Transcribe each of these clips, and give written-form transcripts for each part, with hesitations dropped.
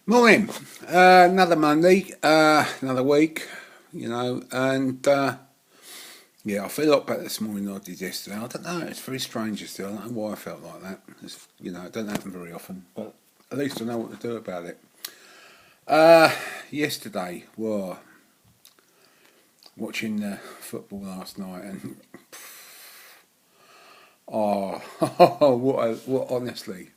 Morning. Another Monday, another week, and yeah, I feel a lot better this morning than I did yesterday. I don't know, it's very strange yesterday. I don't know why I felt like that. It doesn't happen very often, but at least I know what to do about it. Yesterday, well, watching football last night, and oh, what honestly,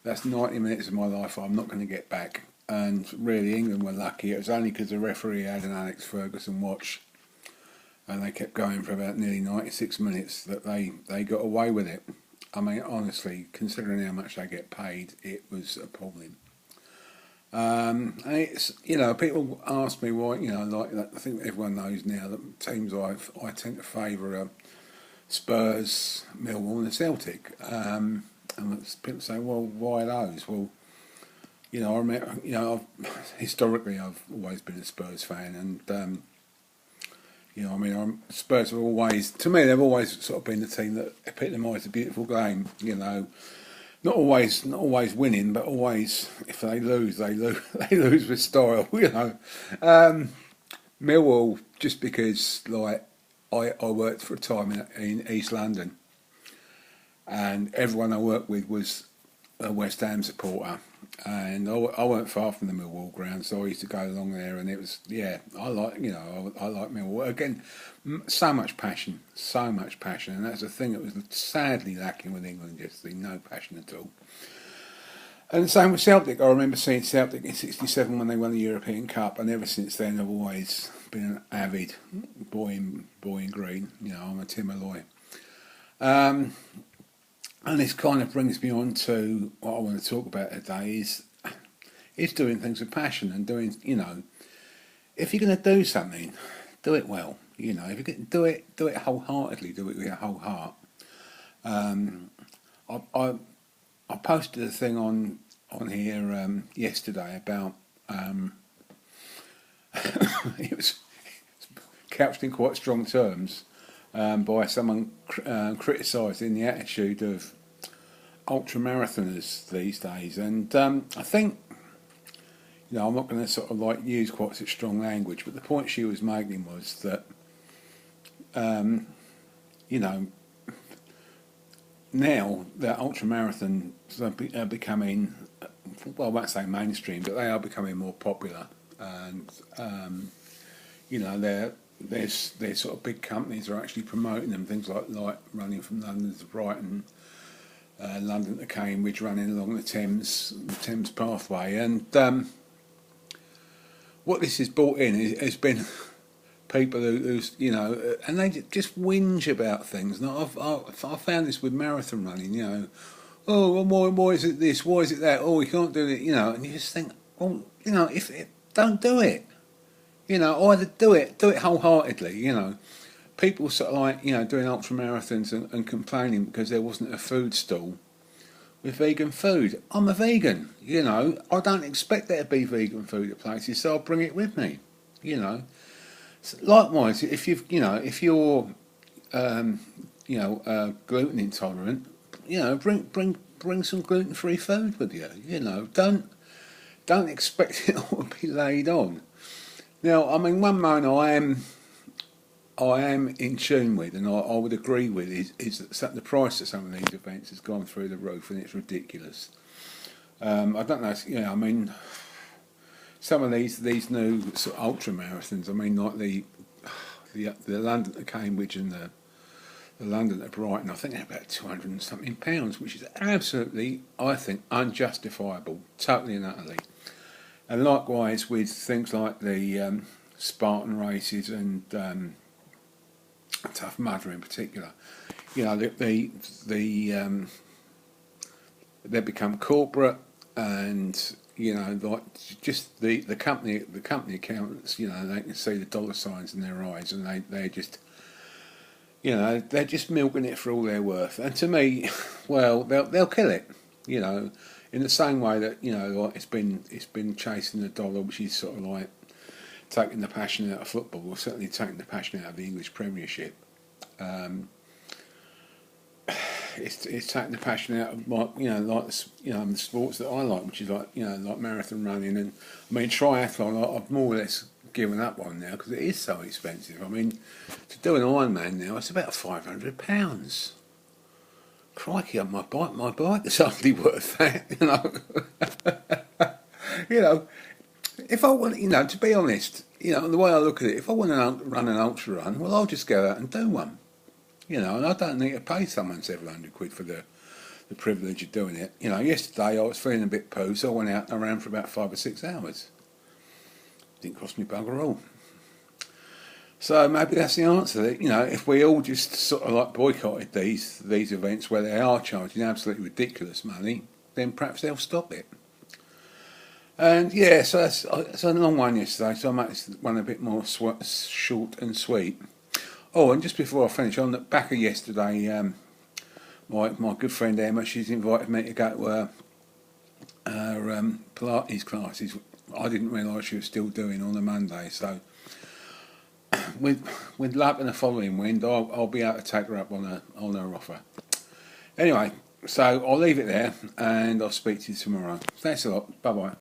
that's 90 minutes of my life I'm not going to get back. And really, England were lucky. It was only because the referee had an Alex Ferguson watch and they kept going for about nearly 96 minutes that they got away with it. I mean, honestly, considering how much they get paid, it was appalling. And it's, people ask me why, I think everyone knows now that teams I tend to favour are Spurs, Millwall, and Celtic. And people say, well, why those? Well, I remember, historically I've always been a Spurs fan, and Spurs have always, to me, they've always sort of been the team that epitomised a beautiful game. Not always winning, but always, if they lose, they lose, they lose with style. Millwall, just because I worked for a time in East London, and everyone I worked with was a West Ham supporter, and I weren't far from the Millwall ground, so I used to go along there, and it was I like Millwall again. So much passion, and that's the thing that was sadly lacking with England yesterday. No passion at all. And the same with Celtic. I remember seeing Celtic in '67 when they won the European Cup, and ever since then I've always been an avid boy in green. I'm a Tim Alloy. Um, and this kind of brings me on to what I want to talk about today is doing things with passion and doing, if you're going to do something, do it well. If you can do it wholeheartedly, do it with your whole heart. Um, I, I I posted a thing on here yesterday about it was couched in quite strong terms by someone criticising the attitude of ultra marathoners these days, and I think I'm not going to sort of like use quite such strong language, but the point she was making was that um, you know now that ultra marathons are becoming, well, I won't say mainstream, but they are becoming more popular, and there's sort of big companies are actually promoting them. Things like running from London to Brighton, London to Cambridge, running along the Thames pathway, and what this has brought in has been people who's and they just whinge about things. And I found this with marathon running. Oh, well, why is it this? Why is it that? Oh, we can't do it. And you just think, well, if it, don't do it. Either do it wholeheartedly. People sort of like doing ultra marathons and complaining because there wasn't a food stall with vegan food. I'm a vegan. I don't expect there to be vegan food at places, so I'll bring it with me. You know. Likewise, if you're gluten intolerant, bring some gluten free food with you. Don't expect it all to be laid on. Now, I mean, one man I am in tune with, and I would agree with, is that the price of some of these events has gone through the roof, and it's ridiculous. I don't know. I mean, some of these new sort of ultra marathons. I mean, like the London to Cambridge and the London to Brighton. I think they're about 200 and something pounds, which is absolutely, I think, unjustifiable, totally and utterly. And likewise with things like the Spartan races and Tough Mudder in particular. The they become corporate, and like just the company accountants, they can see the dollar signs in their eyes, and they're just they're just milking it for all they're worth. And to me, well, they'll kill it, in the same way that like it's been chasing the dollar, which is sort of like taking the passion out of football, or certainly taking the passion out of the English Premiership. Um, it's taking the passion out of my, like the sports that I like, which is like like marathon running, and I mean triathlon. I've more or less given up on now because it is so expensive. I mean, to do an Ironman now, it's about £500. Crikey, on my bike is hardly worth that, you know. If I want, to be honest, the way I look at it, if I want to run an ultra run, well, I'll just go out and do one. And I don't need to pay someone £700 for the privilege of doing it. Yesterday I was feeling a bit poo, so I went out and ran for about 5 or 6 hours. Didn't cost me bugger all. So maybe that's the answer. If we all just sort of like boycotted these events where they are charging absolutely ridiculous money, then perhaps they'll stop it. And yeah, so that's a long one yesterday, so I might this one a bit more short and sweet. Oh, and just before I finish, on the back of yesterday, my good friend Emma, she's invited me to go to her Pilates classes. I didn't realise she was still doing on a Monday, so with luck and the following wind, I'll be able to take her up on her offer. Anyway, so I'll leave it there, and I'll speak to you tomorrow. Thanks a lot. Bye bye.